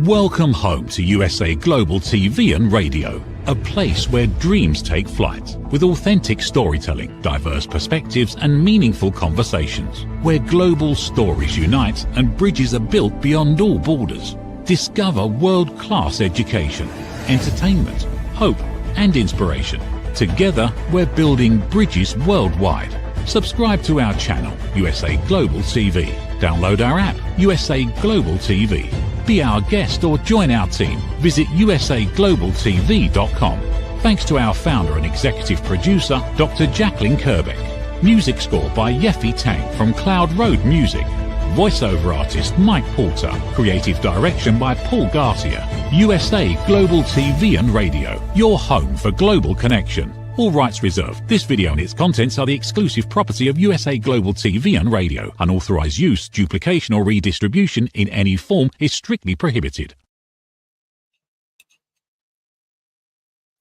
Welcome home to USA Global TV and Radio, a place where dreams take flight, with authentic storytelling, diverse perspectives and meaningful conversations, where global stories unite and bridges are built beyond all borders. Discover world-class education, entertainment, hope and inspiration. Together, we're building bridges worldwide. Subscribe to our channel, USA Global TV. Download our app, USA Global TV. Be our guest or join our team. Visit usaglobaltv.com. Thanks to our founder and executive producer, Dr. Jacalyn KERBECK. Music score by Yeffy Tang from Cloud Road Music. Voiceover artist Mike Porter. Creative direction by Paul Garcia. USA Global TV and Radio. Your home for global connection. All rights reserved. This video and its contents are the exclusive property of USA Global TV and Radio. Unauthorized use, duplication or redistribution in any form is strictly prohibited.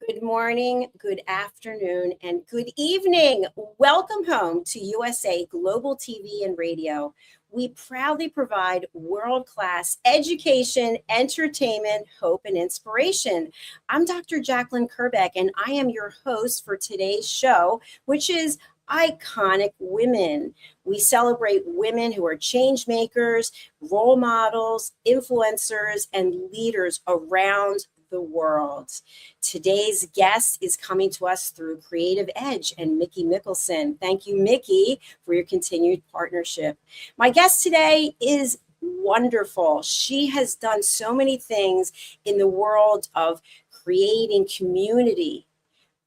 Good morning, good afternoon, and good evening. Welcome home to USA Global TV and Radio. We proudly provide world-class education, entertainment, hope, and inspiration. I'm Dr. Jacalyn KERBECK, and I am your host for today's show, which is Iconic Women. We celebrate women who are change makers, role models, influencers, and leaders around the world. Today's guest is coming to us through Creative Edge and Mickey Mickelson. Thank you, Mickey, for your continued partnership. My guest today is wonderful. She has done so many things in the world of creating community,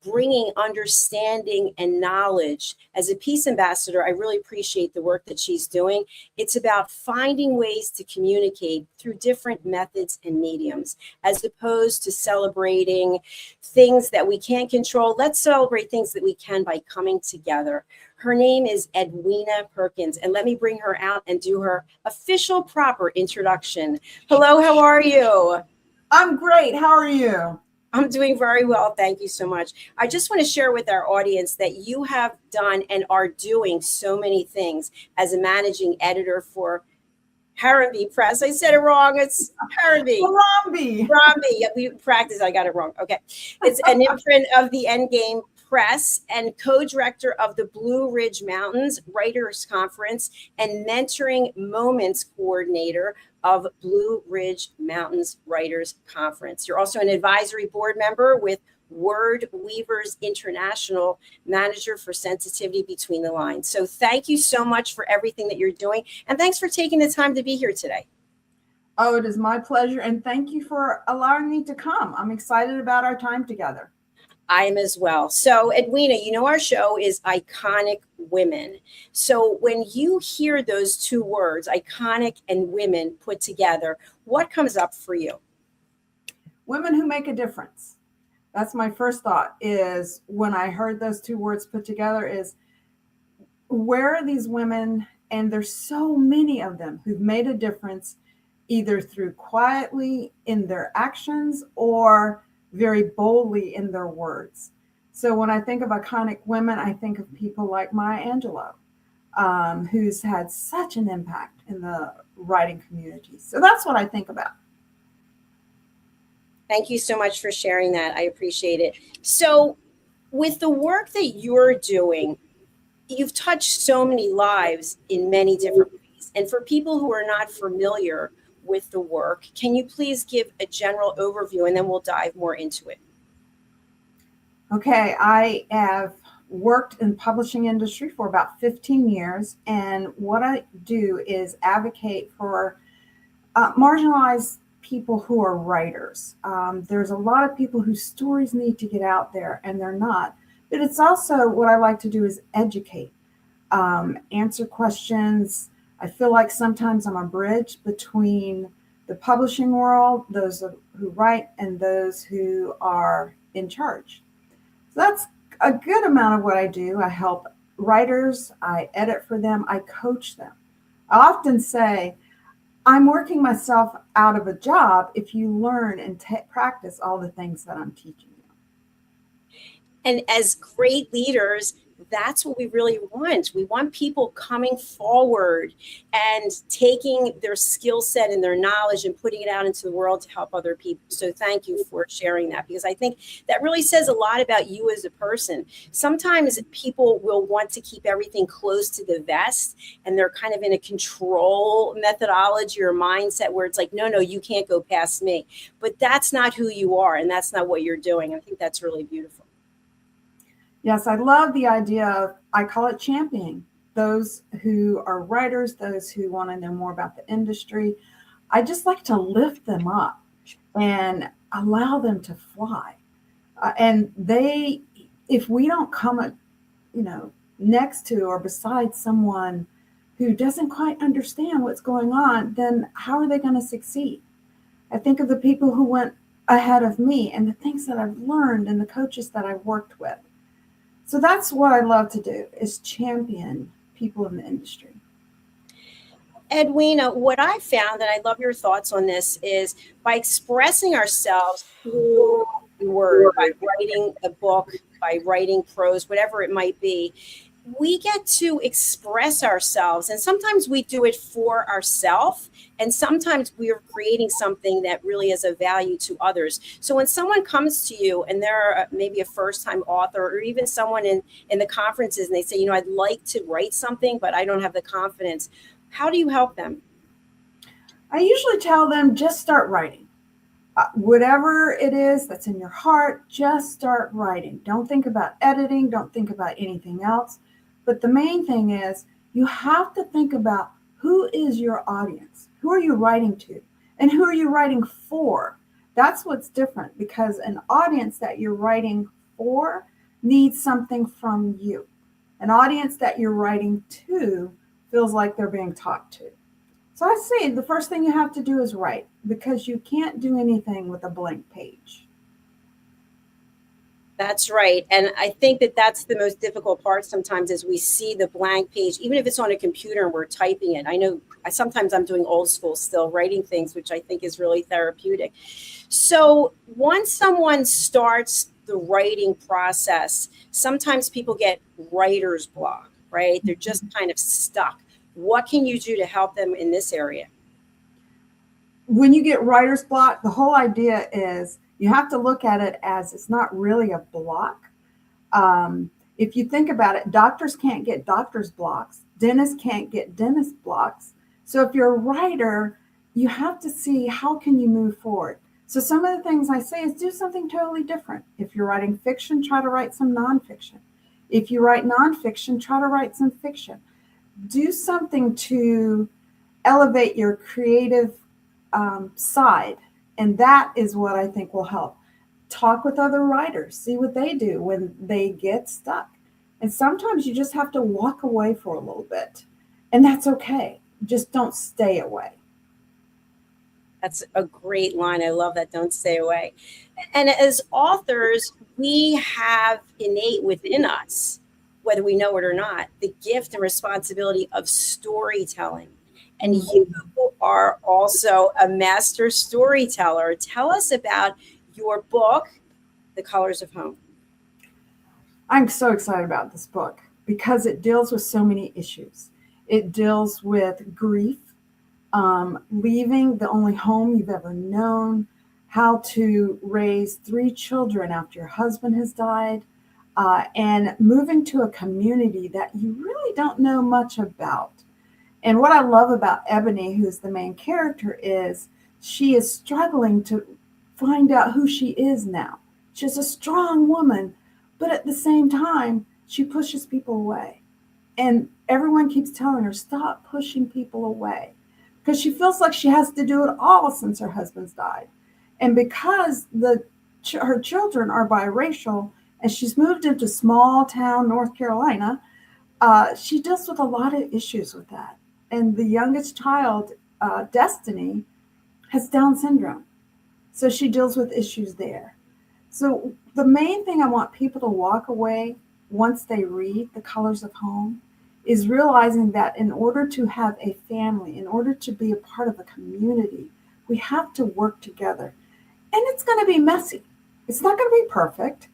bringing understanding and knowledge. As a peace ambassador, I really appreciate the work that she's doing. It's about finding ways to communicate through different methods and mediums, as opposed to celebrating things that we can't control. Let's celebrate things that we can by coming together. Her name is Edwina Perkins, and let me bring her out and do her official proper introduction. Hello, how are you? I'm great. How are you? I'm doing very well. Thank you so much. I just want to share with our audience that you have done and are doing so many things as a managing editor for Harambee Press. I said it wrong. It's Harambee. Harambee. We practiced. I got it wrong. Okay. It's an imprint of the Endgame Press and co-director of the Blue Ridge Mountains Writers Conference and Mentoring Moments coordinator of Blue Ridge Mountains Writers Conference. You're also an advisory board member with Word Weavers International, manager for sensitivity between the lines. So thank you so much for everything that you're doing. And thanks for taking the time to be here today. Oh, it is my pleasure. And thank you for allowing me to come. I'm excited about our time together. I am as well. So Edwina, you know, our show is Iconic Women. So when you hear those two words, iconic and women put together, what comes up for you? Women who make a difference. That's my first thought, is when I heard those two words put together, is where are these women? And there's so many of them who've made a difference, either through quietly in their actions or very boldly in their words. So when I think of iconic women, I think of people like Maya Angelou, who's had such an impact in the writing community. So that's what I think about. Thank you so much for sharing that. I appreciate it. So with the work that you're doing, you've touched so many lives in many different ways. And for people who are not familiar with the work, can you please give a general overview and then we'll dive more into it? Okay, I have worked in the publishing industry for about 15 years. And what I do is advocate for marginalized people who are writers. There's a lot of people whose stories need to get out there and they're not. But it's also what I like to do is educate, answer questions. I feel like sometimes I'm a bridge between the publishing world, those who write, and those who are in charge. So that's a good amount of what I do. I help writers, I edit for them, I coach them. I often say, I'm working myself out of a job if you learn and practice all the things that I'm teaching you. And as great leaders, that's what we really want. We want people coming forward and taking their skill set and their knowledge and putting it out into the world to help other people. So thank you for sharing that, because I think that really says a lot about you as a person. Sometimes people will want to keep everything close to the vest, and they're kind of in a control methodology or mindset where it's like, no, you can't go past me. But that's not who you are, and that's not what you're doing. I think that's really beautiful. Yes, I love the idea of, I call it championing those who are writers, those who want to know more about the industry. I just like to lift them up and allow them to fly. And if we don't come, next to or beside someone who doesn't quite understand what's going on, then how are they going to succeed? I think of the people who went ahead of me and the things that I've learned and the coaches that I've worked with. So that's what I love to do, is champion people in the industry. Edwina, what I found, and I love your thoughts on this, is by expressing ourselves through the word, by writing a book, by writing prose, whatever it might be, we get to express ourselves. And sometimes we do it for ourselves, and sometimes we are creating something that really is of value to others. So when someone comes to you and they're maybe a first-time author, or even someone in the conferences, and they say, I'd like to write something, but I don't have the confidence, how do you help them? I usually tell them, just start writing. Whatever it is that's in your heart, just start writing. Don't think about editing. Don't think about anything else. But the main thing is, you have to think about, who is your audience? Who are you writing to? And who are you writing for? That's what's different, because an audience that you're writing for needs something from you. An audience that you're writing to feels like they're being talked to. So I say the first thing you have to do is write, because you can't do anything with a blank page. That's right. And I think that that's the most difficult part sometimes, is we see the blank page, even if it's on a computer and we're typing it. I know sometimes I'm doing old school still, writing things, which I think is really therapeutic. So once someone starts the writing process, sometimes people get writer's block, right? They're just kind of stuck. What can you do to help them in this area? When you get writer's block, the whole idea is, you have to look at it as, it's not really a block. If you think about it, doctors can't get doctor's blocks. Dentists can't get dentist blocks. So if you're a writer, you have to see, how can you move forward? So some of the things I say is, do something totally different. If you're writing fiction, try to write some nonfiction. If you write nonfiction, try to write some fiction. Do something to elevate your creative side. And that is what I think will help. Talk with other writers, see what they do when they get stuck. And sometimes you just have to walk away for a little bit, and that's okay. Just don't stay away. That's a great line. I love that. Don't stay away. And as authors, we have innate within us, whether we know it or not, the gift and responsibility of storytelling. And you are also a master storyteller. Tell us about your book, The Colors of Home. I'm so excited about this book because it deals with so many issues. It deals with grief, leaving the only home you've ever known, how to raise 3 children after your husband has died, and moving to a community that you really don't know much about. And what I love about Ebony, who's the main character, is she is struggling to find out who she is now. She's a strong woman, but at the same time, she pushes people away. And everyone keeps telling her, stop pushing people away, because she feels like she has to do it all since her husband's died. And because her children are biracial, and she's moved into small town North Carolina, she deals with a lot of issues with that. And the youngest child, Destiny, has Down syndrome. So she deals with issues there. So the main thing I want people to walk away once they read The Colors of Home is realizing that in order to have a family, in order to be a part of a community, we have to work together. And it's going to be messy. It's not going to be perfect.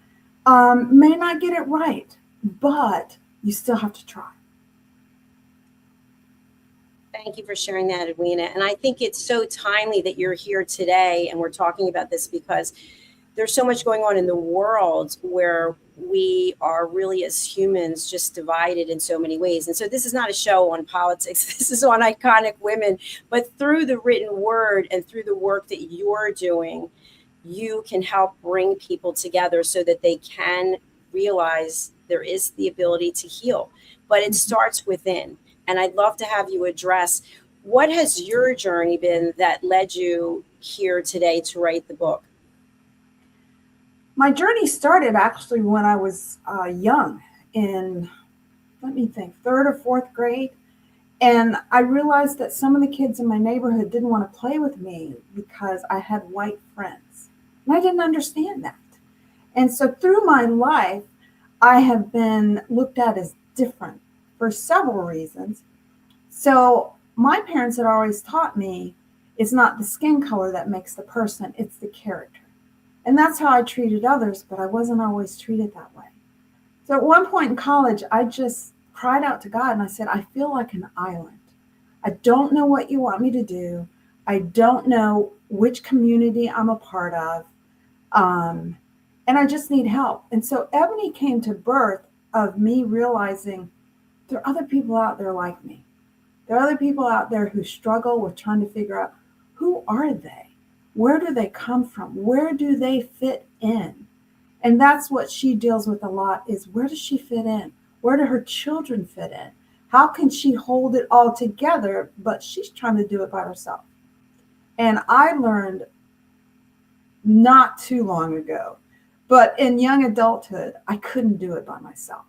May not get it right, but you still have to try. Thank you for sharing that, Edwina. And I think it's so timely that you're here today and we're talking about this, because there's so much going on in the world where we are really, as humans, just divided in so many ways. And so this is not a show on politics. This is on iconic women. But through the written word and through the work that you're doing, you can help bring people together so that they can realize there is the ability to heal. But it starts within. And I'd love to have you address, what has your journey been that led you here today to write the book? My journey started actually when I was young, in, let me think, third or fourth grade. And I realized that some of the kids in my neighborhood didn't want to play with me because I had white friends. And I didn't understand that. And so through my life, I have been looked at as different for several reasons. So my parents had always taught me it's not the skin color that makes the person, it's the character. And that's how I treated others, but I wasn't always treated that way. So at one point in college, I just cried out to God and I said, I feel like an island. I don't know what you want me to do. I don't know which community I'm a part of. And I just need help. And so Ebony came to birth of me realizing there are other people out there like me. There are other people out there who struggle with trying to figure out, who are they? Where do they come from? Where do they fit in? And that's what she deals with a lot, is where does she fit in? Where do her children fit in? How can she hold it all together, but she's trying to do it by herself? And I learned not too long ago, but in young adulthood, I couldn't do it by myself.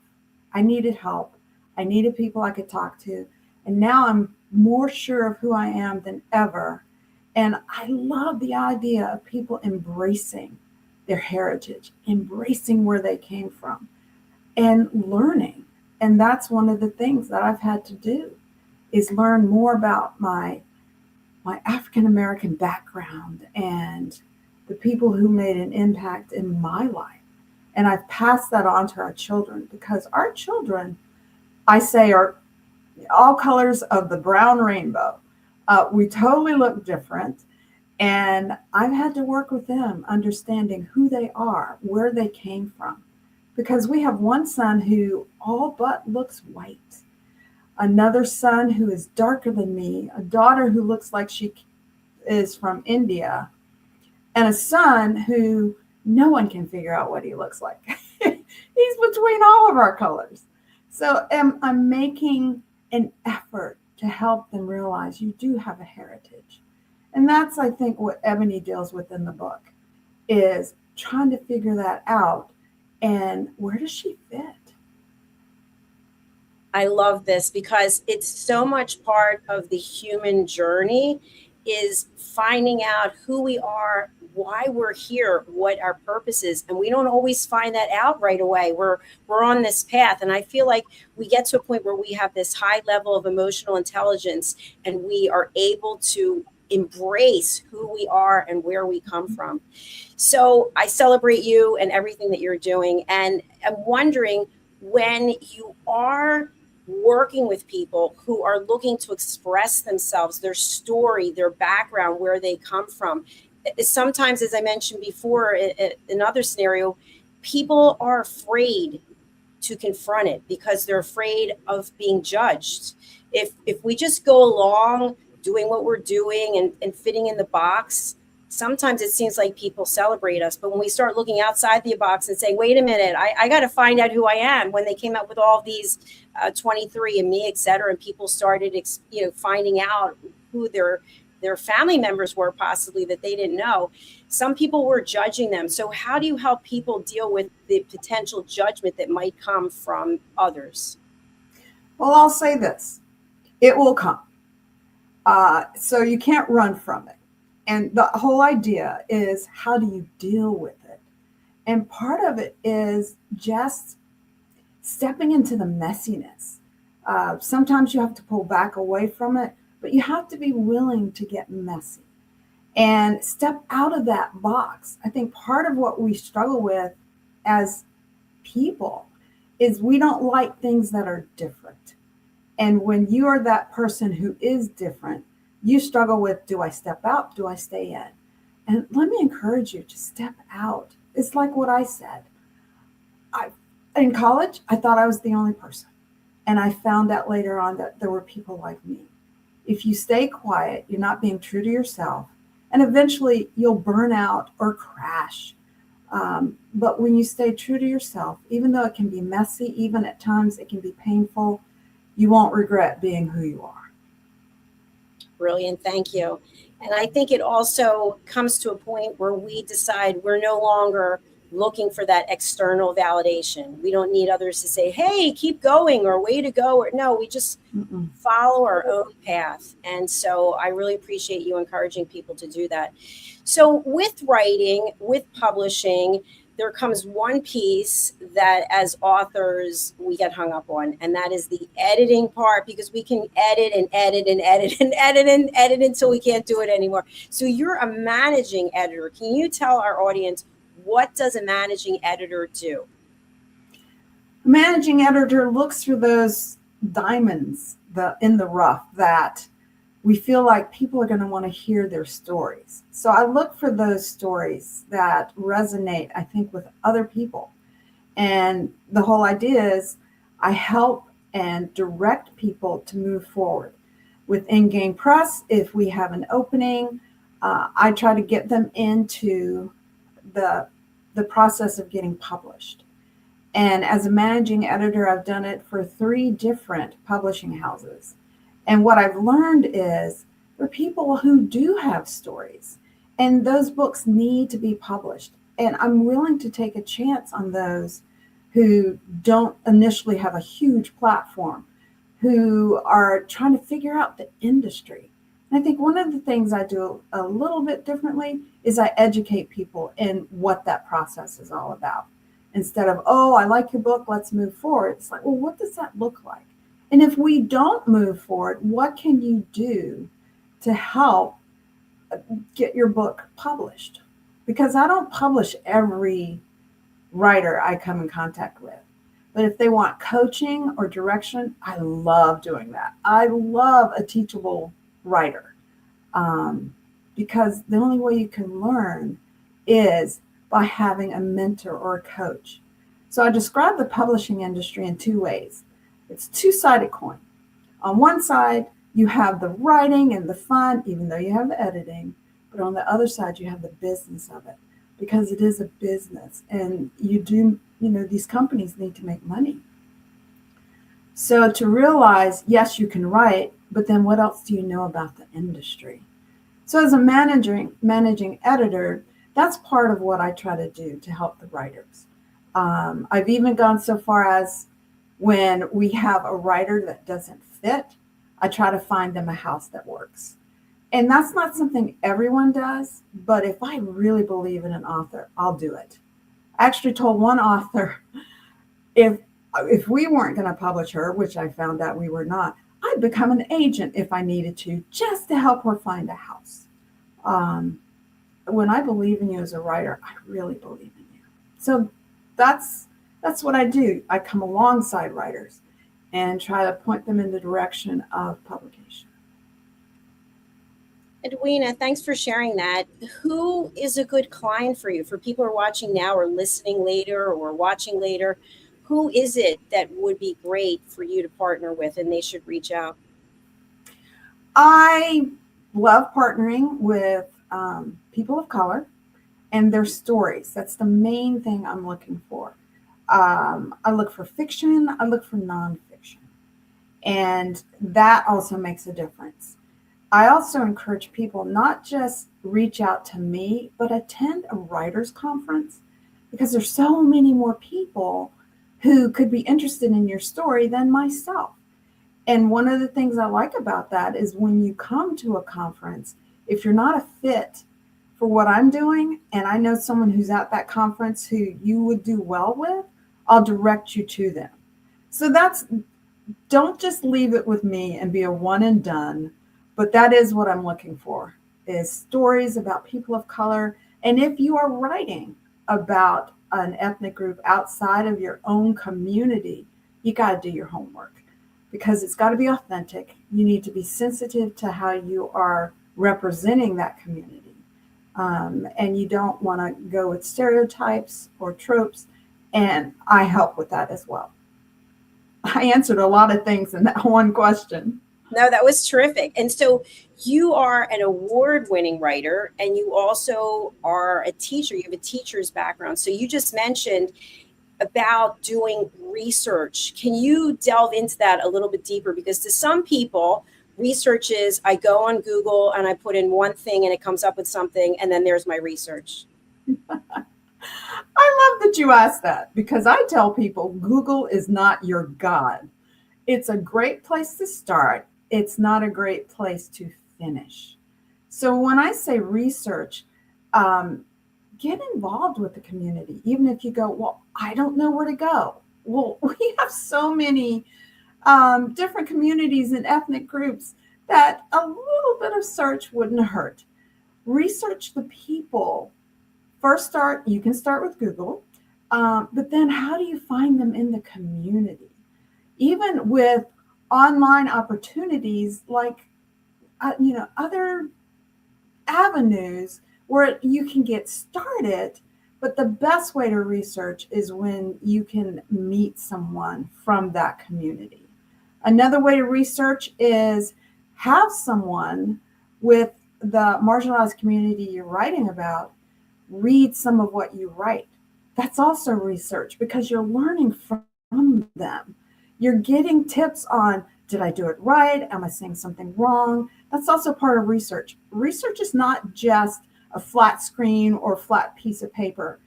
I needed help. I needed people I could talk to. And now I'm more sure of who I am than ever. And I love the idea of people embracing their heritage, embracing where they came from, and learning. And that's one of the things that I've had to do, is learn more about my African-American background and the people who made an impact in my life. And I've passed that on to our children, because our children, I say, are all colors of the brown rainbow. We totally look different. And I've had to work with them, understanding who they are, where they came from. Because we have one son who all but looks white, another son who is darker than me, a daughter who looks like she is from India, and a son who no one can figure out what he looks like. He's between all of our colors. So I'm making an effort to help them realize you do have a heritage. And that's, I think, what Ebony deals with in the book, is trying to figure that out. And where does she fit? I love this, because it's so much part of the human journey, is finding out who we are, why we're here, what our purpose is. And we don't always find that out right away. We're on this path. And I feel like we get to a point where we have this high level of emotional intelligence, and we are able to embrace who we are and where we come from. So I celebrate you and everything that you're doing. And I'm wondering, when you are working with people who are looking to express themselves, their story, their background, where they come from, sometimes, as I mentioned before, in another scenario, people are afraid to confront it because they're afraid of being judged. If we just go along doing what we're doing and fitting in the box, sometimes it seems like people celebrate us. But when we start looking outside the box and saying, wait a minute, I got to find out who I am. When they came up with all these 23andMe, et cetera, and people started finding out who their family members were, possibly, that they didn't know, some people were judging them. So how do you help people deal with the potential judgment that might come from others? Well, I'll say this. It will come. So you can't run from it. And the whole idea is, how do you deal with it? And part of it is just stepping into the messiness. Sometimes you have to pull back away from it, but you have to be willing to get messy and step out of that box. I think part of what we struggle with as people is we don't like things that are different. And when you are that person who is different, you struggle with, do I step out? Do I stay in? And let me encourage you to step out. It's like what I said. In college, I thought I was the only person. And I found out later on that there were people like me. If you stay quiet, you're not being true to yourself. And eventually you'll burn out or crash. But when you stay true to yourself, even though it can be messy, even at times it can be painful, you won't regret being who you are. Brilliant. Thank you. And I think it also comes to a point where we decide we're no longer looking for that external validation. We don't need others to say, hey, keep going or way to go. Or no, we just follow our own path. And so I really appreciate you encouraging people to do that. So with writing, with publishing, there comes one piece that as authors we get hung up on, and that is the editing part, because we can edit and edit and edit and edit and edit until we can't do it anymore. So you're a managing editor. Can you tell our audience, what does a managing editor do? A managing editor looks for those diamonds in the rough that we feel like people are going to want to hear their stories. So I look for those stories that resonate, I think, with other people. And the whole idea is I help and direct people to move forward. With In-Game Press, if we have an opening, I try to get them into the process of getting published. And as a managing editor, I've done it for 3 different publishing houses. And what I've learned is there are people who do have stories, and those books need to be published. And I'm willing to take a chance on those who don't initially have a huge platform, who are trying to figure out the industry. And I think one of the things I do a little bit differently is I educate people in what that process is all about. Instead of, oh, I like your book, let's move forward. It's like, well, what does that look like? And if we don't move forward, what can you do to help get your book published? Because I don't publish every writer I come in contact with. But if they want coaching or direction, I love doing that. I love a teachable writer, because the only way you can learn is by having a mentor or a coach. So I describe the publishing industry in 2 ways. It's a 2-sided coin. On one side, you have the writing and the fun, even though you have the editing, but on the other side, you have the business of it, because it is a business, and these companies need to make money. So to realize, yes, you can write, but then what else do you know about the industry? So as a managing editor, that's part of what I try to do to help the writers. I've even gone so far as when we have a writer that doesn't fit, I try to find them a house that works. And that's not something everyone does, but if I really believe in an author, I'll do it. I actually told one author, if we weren't going to publish her, which I found out we were not, I'd become an agent if I needed to, just to help her find a house. When I believe in you as a writer, I really believe in you. So that's what I do. I come alongside writers and try to point them in the direction of publication. Edwina, thanks for sharing that. Who is a good client for you? For people who are watching now or listening later or watching later, who is it that would be great for you to partner with and they should reach out? I love partnering with people of color and their stories. That's the main thing I'm looking for. I look for fiction, I look for nonfiction, and that also makes a difference. I also encourage people not just reach out to me, but attend a writers conference, because there's so many more people who could be interested in your story than myself. And one of the things I like about that is when you come to a conference, if you're not a fit for what I'm doing, and I know someone who's at that conference who you would do well with, I'll direct you to them. So don't just leave it with me and be a one and done, but that is what I'm looking for, is stories about people of color. And if you are writing about an ethnic group outside of your own community, you got to do your homework because it's got to be authentic. You need to be sensitive to how you are representing that community. And you don't want to go with stereotypes or tropes. And I help with that as well. I answered a lot of things in that one question. No, that was terrific. And so you are an award-winning writer, and you also are a teacher. You have a teacher's background. So you just mentioned about doing research. Can you delve into that a little bit deeper? Because to some people, research is I go on Google and I put in one thing and it comes up with something, and then there's my research. I love that you asked that, because I tell people Google is not your God. It's a great place to start. It's not a great place to finish. So when I say research, get involved with the community. Even if you go, well, I don't know where to go. Well, we have so many different communities and ethnic groups that a little bit of search wouldn't hurt. Research the people. First, you can start with Google, but then how do you find them in the community? Even with online opportunities like, other avenues where you can get started, but the best way to research is when you can meet someone from that community. Another way to research is have someone with the marginalized community you're writing about read some of what you write. That's also research, because you're learning from them. You're getting tips on, did I do it right? Am I saying something wrong? That's also part of research. Research is not just a flat screen or flat piece of paper.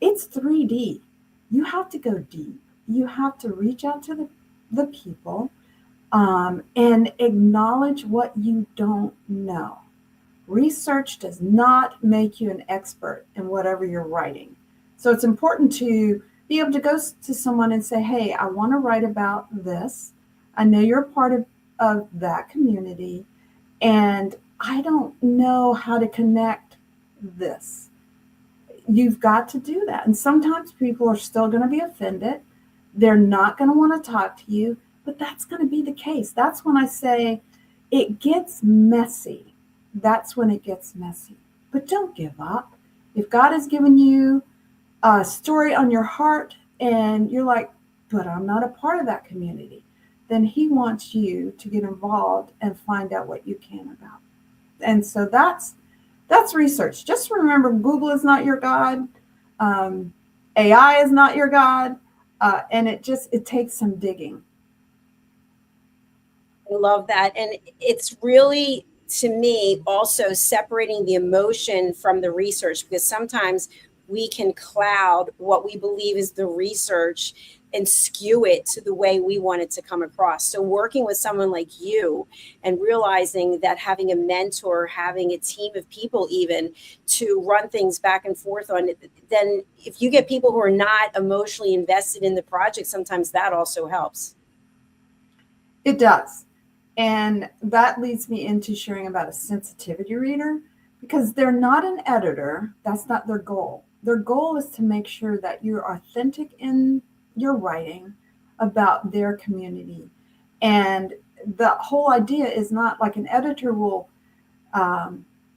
It's 3D. You have to go deep. You have to reach out to the people and acknowledge what you don't know. Research does not make you an expert in whatever you're writing. So it's important to be able to go to someone and say, hey, I want to write about this. I know you're a part of that community, and I don't know how to connect this. You've got to do that. And sometimes people are still going to be offended. They're not going to want to talk to you, but that's going to be the case. That's when I say it gets messy. That's when it gets messy. But don't give up. If God has given you a story on your heart and you're like, but I'm not a part of that community, then He wants you to get involved and find out what you can about. And so that's research. Just remember, Google is not your God. AI is not your God. And it takes some digging. I love that. And it's really, to me, also separating the emotion from the research, because sometimes we can cloud what we believe is the research and skew it to the way we want it to come across. So working with someone like you and realizing that having a mentor, having a team of people even to run things back and forth on it, then if you get people who are not emotionally invested in the project, sometimes that also helps. It does. And that leads me into sharing about a sensitivity reader, because they're not an editor. That's not their goal. Their goal is to make sure that you're authentic in your writing about their community. And the whole idea is not like an editor will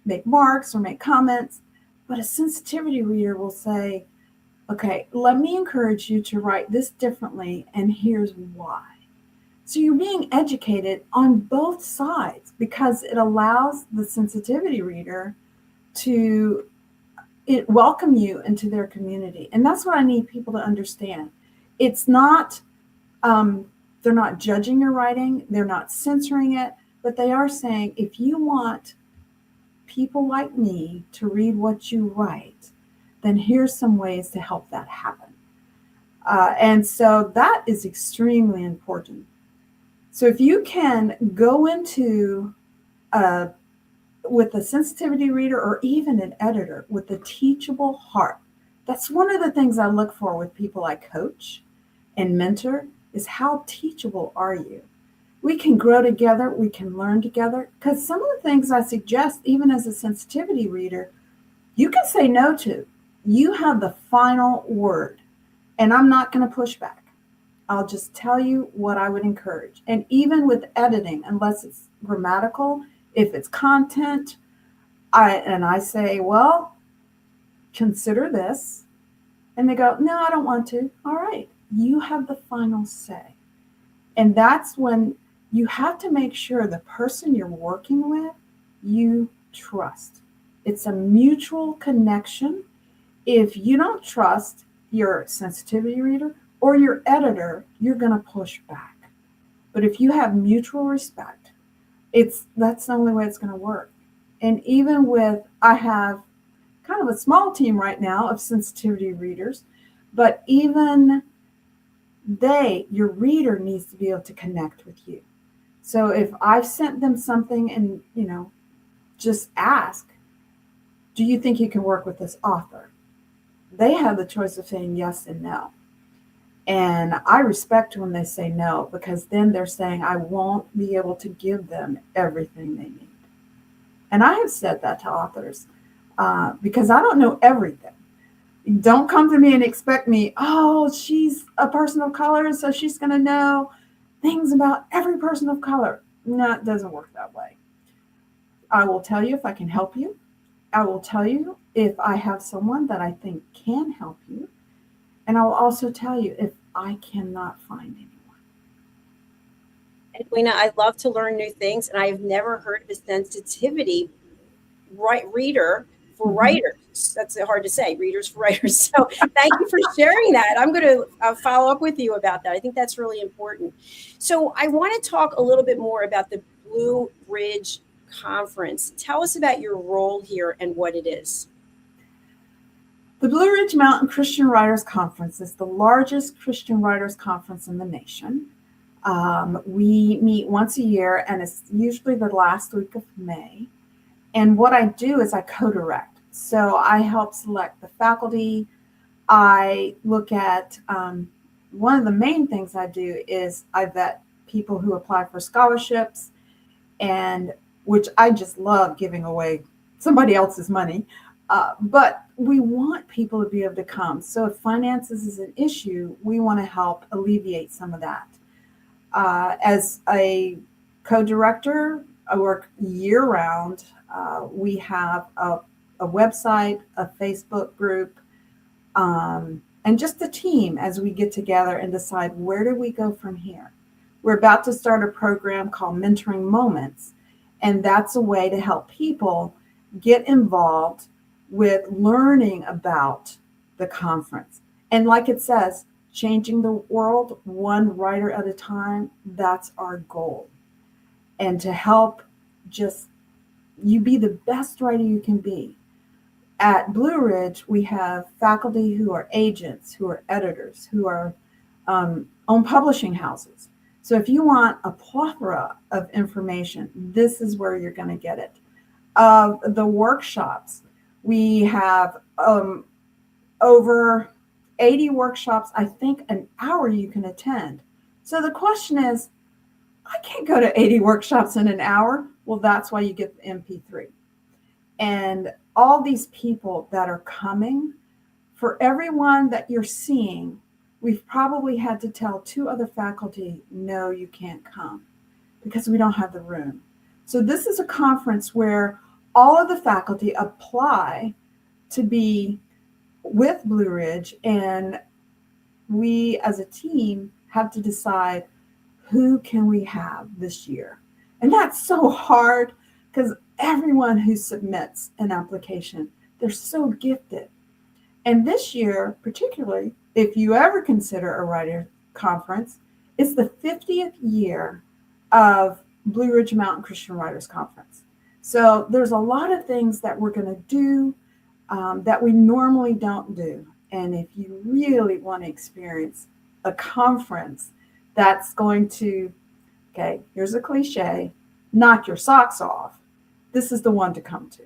make marks or make comments, but a sensitivity reader will say, okay, let me encourage you to write this differently, and here's why. So you're being educated on both sides, because it allows the sensitivity reader to welcome you into their community. And that's what I need people to understand. It's not, they're not judging your writing, they're not censoring it, but they are saying, if you want people like me to read what you write, then here's some ways to help that happen. And so that is extremely important. So if you can go into with a sensitivity reader or even an editor with a teachable heart, that's one of the things I look for with people I coach and mentor, is how teachable are you? We can grow together, we can learn together, because some of the things I suggest, even as a sensitivity reader, you can say no to. You have the final word, and I'm not going to push back. I'll just tell you what I would encourage. And even with editing, unless it's grammatical, if it's content, I say, well, consider this. And they go, no, I don't want to. All right, you have the final say. And that's when you have to make sure the person you're working with, you trust. It's a mutual connection. If you don't trust your sensitivity reader or your editor, you're going to push back. But if you have mutual respect, that's the only way it's going to work. And even with, I have kind of a small team right now of sensitivity readers, but even your reader needs to be able to connect with you. So if I've sent them something and, just ask, do you think you can work with this author? They have the choice of saying yes and no. And I respect when they say no, because then they're saying I won't be able to give them everything they need. And I have said that to authors because I don't know everything. Don't come to me and expect me, oh, she's a person of color, so she's going to know things about every person of color. No, it doesn't work that way. I will tell you if I can help you. I will tell you if I have someone that I think can help you. And I'll also tell you if I cannot find anyone. Edwina, I love to learn new things, and I have never heard of a sensitivity reader for writers. That's hard to say, readers for writers. So thank you for sharing that. I'm going to follow up with you about that. I think that's really important. So I want to talk a little bit more about the Blue Ridge Conference. Tell us about your role here and what it is. The Blue Ridge Mountain Christian Writers Conference is the largest Christian writers conference in the nation. We meet once a year, and it's usually the last week of May. And what I do is I co-direct. So I help select the faculty. I look at, one of the main things I do is I vet people who apply for scholarships, and which I just love giving away somebody else's money. But we want people to be able to come. So if finances is an issue, we want to help alleviate some of that. As a co-director, I work year round. We have a website, a Facebook group, and just a team as we get together and decide where do we go from here. We're about to start a program called Mentoring Moments, and that's a way to help people get involved with learning about the conference. And like it says, changing the world one writer at a time, that's our goal. And to help just you be the best writer you can be. At Blue Ridge, we have faculty who are agents, who are editors, who are own publishing houses. So if you want a plethora of information, this is where you're going to get it. The workshops, we have over 80 workshops, I think an hour you can attend. So the question is, I can't go to 80 workshops in an hour. Well, that's why you get the MP3. And all these people that are coming, for everyone that you're seeing, we've probably had to tell 2 other faculty, no, you can't come because we don't have the room. So this is a conference where all of the faculty apply to be with Blue Ridge, and we as a team have to decide who can we have this year. And that's so hard because everyone who submits an application, they're so gifted. And this year, particularly, if you ever consider a writer conference, it's the 50th year of Blue Ridge Mountain Christian Writers Conference. So there's a lot of things that we're going to do that we normally don't do. And if you really want to experience a conference that's going to, okay, here's a cliche, knock your socks off, this is the one to come to.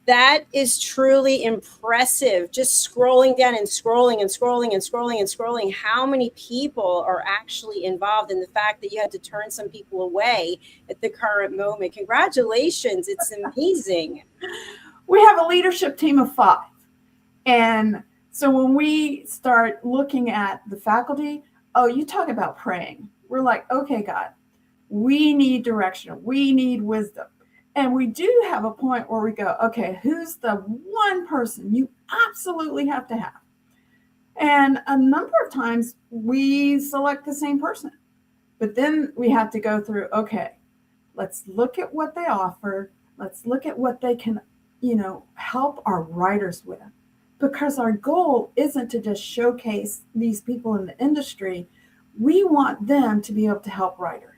That is truly impressive. Just scrolling down and scrolling and scrolling and scrolling and scrolling. How many people are actually involved in the fact that you had to turn some people away at the current moment? Congratulations. It's amazing. we have a leadership team of 5. And so when we start looking at the faculty, oh, you talk about praying. We're like, okay, God, we need direction. We need wisdom. And we do have a point where we go, okay, who's the one person you absolutely have to have? And a number of times we select the same person. But then we have to go through, okay, let's look at what they offer. Let's look at what they can, help our writers with. Because our goal isn't to just showcase these people in the industry. We want them to be able to help writers.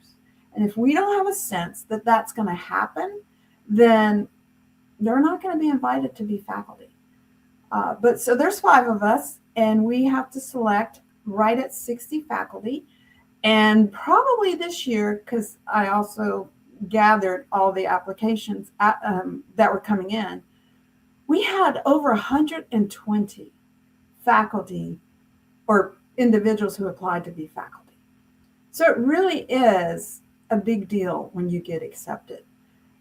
And if we don't have a sense that that's going to happen, then they're not going to be invited to be faculty. But so there's 5 of us, and we have to select right at 60 faculty. And probably this year, because I also gathered all the applications that were coming in, we had over 120 faculty or individuals who applied to be faculty. So it really is a big deal when you get accepted.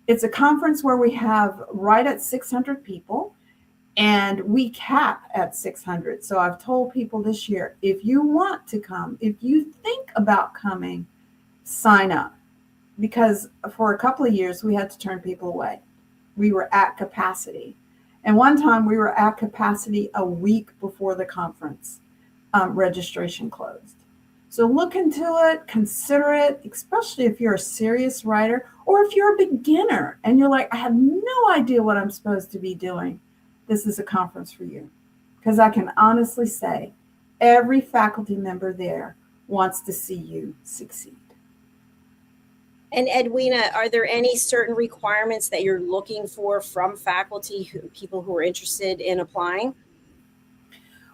It's a conference where we have right at 600 people, and we cap at 600. So I've told people this year, if you want to come, if you think about coming, sign up. Because for a couple of years, we had to turn people away. We were at capacity. And one time we were at capacity a week before the conference registration closed. So look into it, consider it, especially if you're a serious writer or if you're a beginner and you're like, I have no idea what I'm supposed to be doing. This is a conference for you. Because I can honestly say every faculty member there wants to see you succeed. And Edwina, are there any certain requirements that you're looking for from faculty, people who are interested in applying?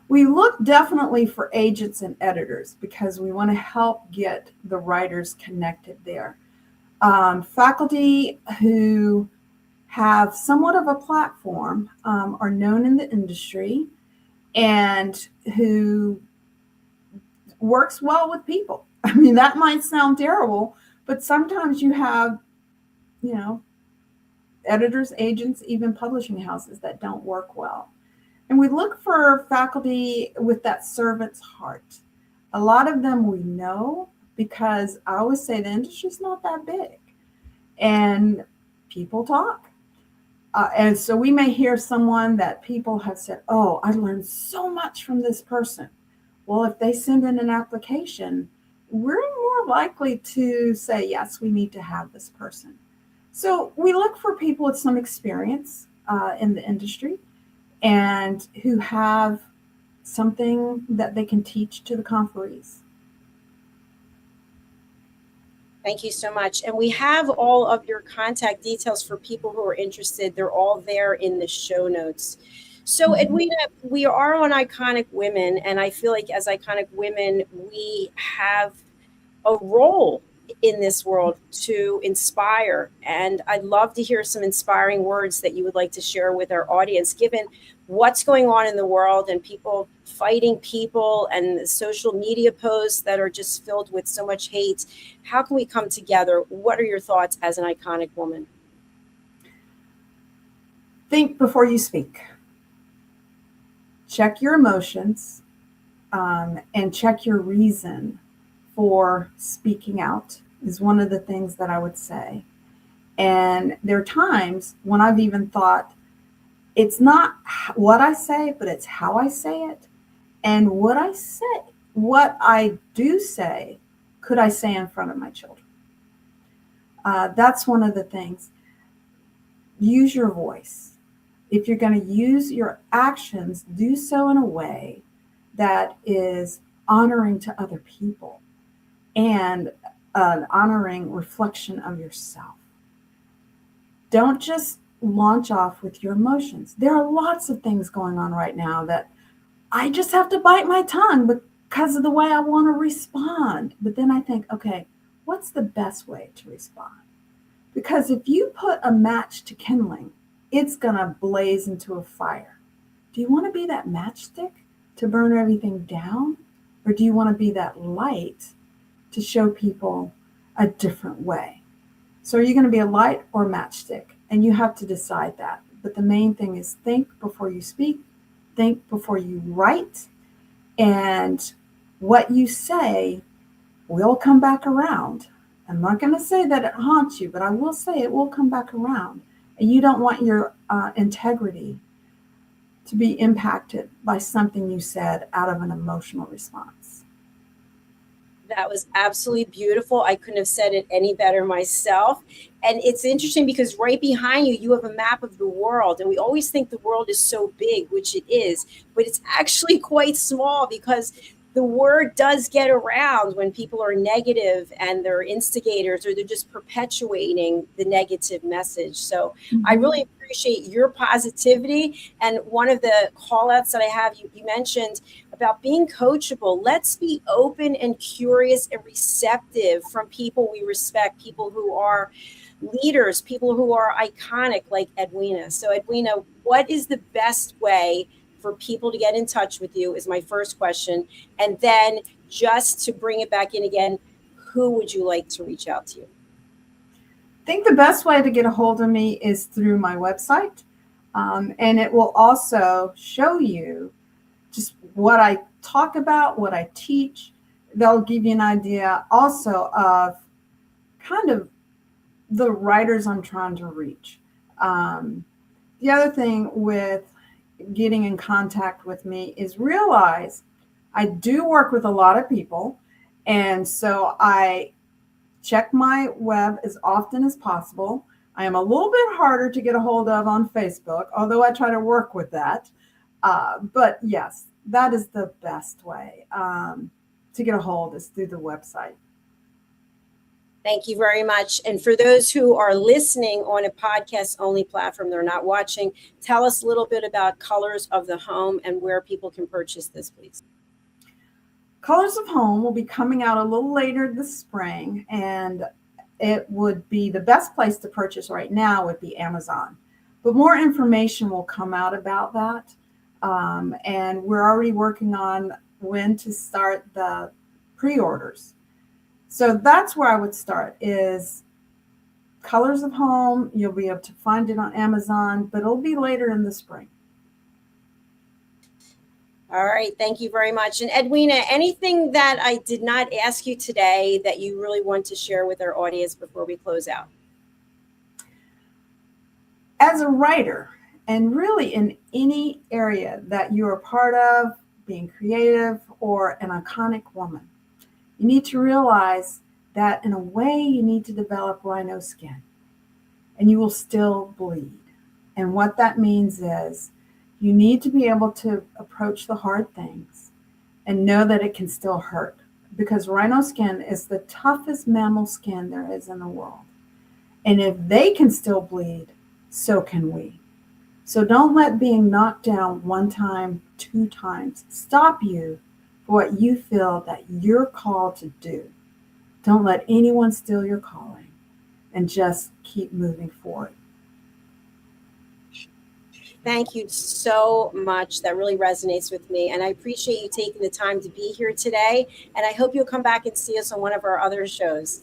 We look definitely for agents and editors because we want to help get the writers connected there. Faculty who have somewhat of a platform, are known in the industry, and who works well with people. I mean, that might sound terrible, but sometimes you have, editors, agents, even publishing houses that don't work well. And we look for faculty with that servant's heart. A lot of them we know because I always say the industry's not that big and people talk. And so we may hear someone that people have said, oh, I learned so much from this person. Well, if they send in an application, we're more likely to say, yes, we need to have this person. So we look for people with some experience in the industry and who have something that they can teach to the conferees. Thank you so much. And we have all of your contact details for people who are interested. They're all there in the show notes. So Edwina, we are on Iconic Women, and I feel like as Iconic Women, we have a role in this world to inspire. And I'd love to hear some inspiring words that you would like to share with our audience, given what's going on in the world and people fighting people and the social media posts that are just filled with so much hate. How can we come together? What are your thoughts as an iconic woman? Think before you speak. Check your emotions and check your reason for speaking out is one of the things that I would say. And there are times when I've even thought, it's not what I say, but it's how I say it. And what I do say, could I say in front of my children? That's one of the things. Use your voice. If you're going to use your actions, do so in a way that is honoring to other people and an honoring reflection of yourself. Don't just launch off with your emotions. There are lots of things going on right now that I just have to bite my tongue because of the way I want to respond. But then I think, okay, what's the best way to respond? Because if you put a match to kindling, it's going to blaze into a fire. Do you want to be that matchstick to burn everything down? Or do you want to be that light to show people a different way? So are you going to be a light or matchstick? And you have to decide that. but the main thing is think before you speak, think before you write, and what you say will come back around. I'm not going to say that it haunts you, but I will say it will come back around. And you don't want your integrity to be impacted by something you said out of an emotional response. That was absolutely beautiful. I couldn't have said it any better myself. And it's interesting because right behind you, you have a map of the world. And we always think the world is so big, which it is, but it's actually quite small because the word does get around when people are negative and they're instigators or they're just perpetuating the negative message. So I really appreciate your positivity. And one of the call outs that I have, you mentioned about being coachable. Let's be open and curious and receptive from people we respect, people who are leaders, people who are iconic like Edwina. So Edwina, what is the best way for people to get in touch with you is my first question. And then just to bring it back in again, who would you like to reach out to you? I think the best way to get a hold of me is through my website. And it will also show you just what I talk about, what I teach. They'll give you an idea also of kind of the writers I'm trying to reach. The other thing with getting in contact with me is realize I do work with a lot of people. And so I check my web as often as possible. I am a little bit harder to get a hold of on Facebook, although I try to work with that. But yes, that is the best way to get a hold is through the website. Thank you very much. And for those who are listening on a podcast only platform, they're not watching, tell us a little bit about Colors of the Home and where people can purchase this, please. Colors of Home will be coming out a little later this spring, and it would be the best place to purchase right now would be Amazon. But more information will come out about that. And we're already working on when to start the pre-orders. So that's where I would start is Colors of Home. You'll be able to find it on Amazon, but it'll be later in the spring. All right. Thank you very much. And Edwina, anything that I did not ask you today that you really want to share with our audience before we close out? As a writer, and really in any area that you are part of, being creative or an iconic woman, you need to realize that in a way you need to develop rhino skin and you will still bleed. And what that means is you need to be able to approach the hard things and know that it can still hurt, because rhino skin is the toughest mammal skin there is in the world. And if they can still bleed, so can we. So don't let being knocked down one time, 2 times stop you for what you feel that you're called to do. Don't let anyone steal your calling, and just keep moving forward. Thank you so much. That really resonates with me. And I appreciate you taking the time to be here today. And I hope you'll come back and see us on one of our other shows.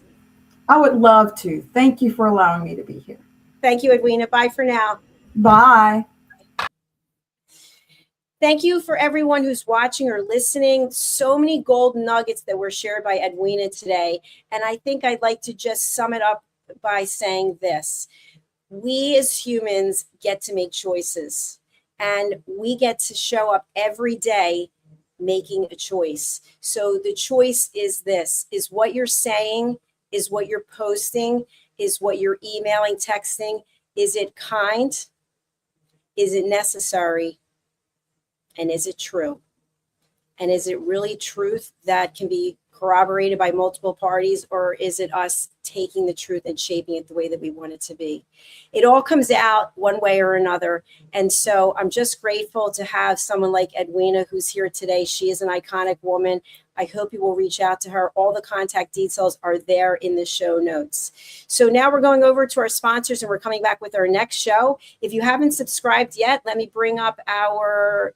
I would love to. Thank you for allowing me to be here. Thank you, Edwina. Bye for now. Bye. Thank you for everyone who's watching or listening. So many gold nuggets that were shared by Edwina today. And I think I'd like to just sum it up by saying this. We as humans get to make choices, and we get to show up every day making a choice. So the choice is this, is what you're saying, is what you're posting, is what you're emailing, texting. Is it kind? Is it necessary? And is it true? And is it really truth that can be corroborated by multiple parties, or is it us taking the truth and shaping it the way that we want it to be? It all comes out one way or another. And so I'm just grateful to have someone like Edwina who's here today. She is an iconic woman. I hope you will reach out to her. All the contact details are there in the show notes. So now we're going over to our sponsors, and we're coming back with our next show. If you haven't subscribed yet, let me bring up our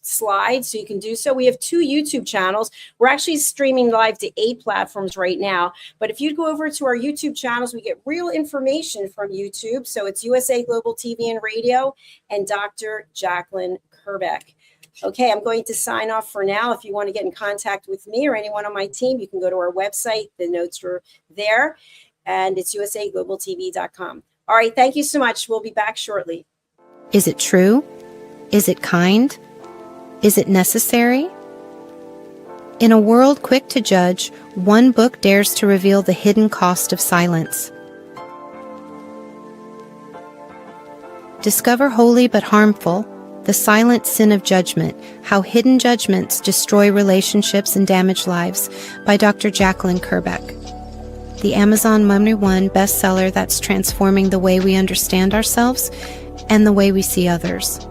slide, so you can do so. We have 2 YouTube channels. We're actually streaming live to 8 platforms right now. But if you go over to our YouTube channels, we get real information from YouTube. So it's USA Global TV and Radio and Dr. Jacalyn KERBECK. Okay, I'm going to sign off for now. If you want to get in contact with me or anyone on my team, you can go to our website. The notes are there, and it's usaglobaltv.com. All right, thank you so much. We'll be back shortly. Is it true? Is it kind? Is it necessary? In a world quick to judge, one book dares to reveal the hidden cost of silence. Discover Holy but Harmful: The Silent Sin of Judgment, How Hidden Judgments Destroy Relationships and Damage Lives by Dr. Jacalyn KERBECK. The Amazon #1 bestseller that's transforming the way we understand ourselves and the way we see others.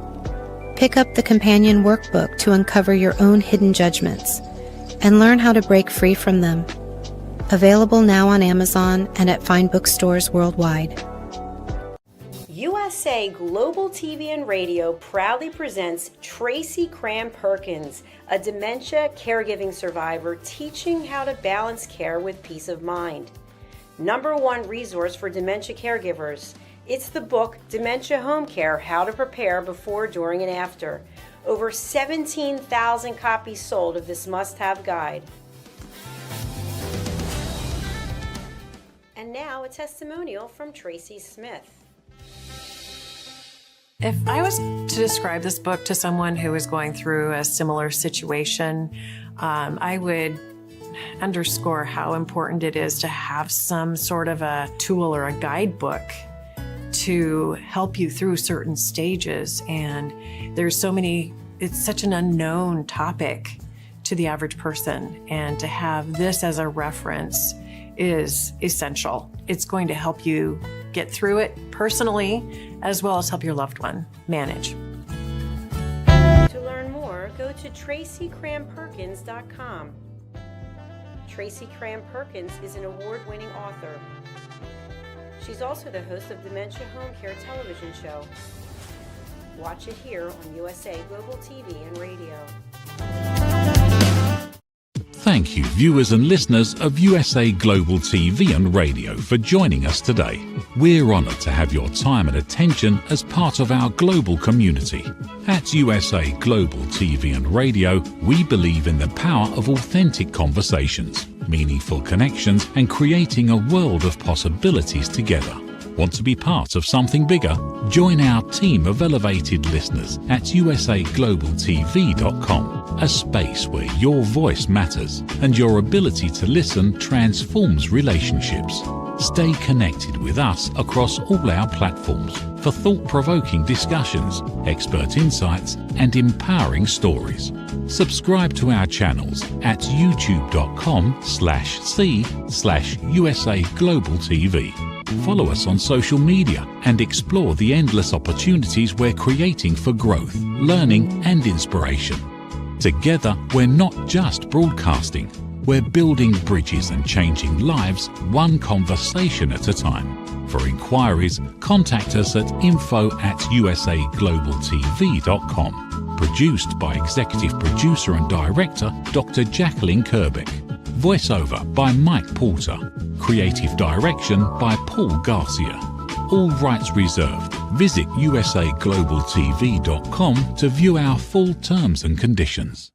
Pick up the companion workbook to uncover your own hidden judgments and learn how to break free from them. Available now on Amazon and at fine bookstores worldwide. USA Global TV and Radio proudly presents Tracy Cram Perkins, a dementia caregiving survivor teaching how to balance care with peace of mind. #1 resource for dementia caregivers. It's the book Dementia Home Care: How to Prepare Before, During, and After. Over 17,000 copies sold of this must-have guide. And now a testimonial from Tracy Smith. If I was to describe this book to someone who is going through a similar situation, I would underscore how important it is to have some sort of a tool or a guidebook to help you through certain stages. And there's so many, it's such an unknown topic to the average person. And to have this as a reference is essential. It's going to help you get through it personally, as well as help your loved one manage. To learn more, go to tracycramperkins.com. Tracy Cram Perkins is an award-winning author. She's also the host of Dementia Home Care television show. Watch it here on USA Global TV and Radio. Thank you, viewers and listeners of USA Global TV and Radio, for joining us today. We're honoured to have your time and attention as part of our global community. At USA Global TV and Radio, we believe in the power of authentic conversations, meaningful connections, and creating a world of possibilities together. Want to be part of something bigger? Join our team of elevated listeners at usaglobaltv.com, a space where your voice matters and your ability to listen transforms relationships. Stay connected with us across all our platforms for thought-provoking discussions, expert insights, and empowering stories. Subscribe to our channels at youtube.com/c/USA Global TV. Follow us on social media and explore the endless opportunities we're creating for growth, learning, and inspiration. Together, we're not just broadcasting, we're building bridges and changing lives one conversation at a time. For inquiries, contact us at info@usaglobaltv.com. Produced by Executive Producer and Director Dr. Jacalyn KERBECK. Voiceover by Mike Porter. Creative direction by Paul Garcia. All rights reserved. Visit usaglobaltv.com to view our full terms and conditions.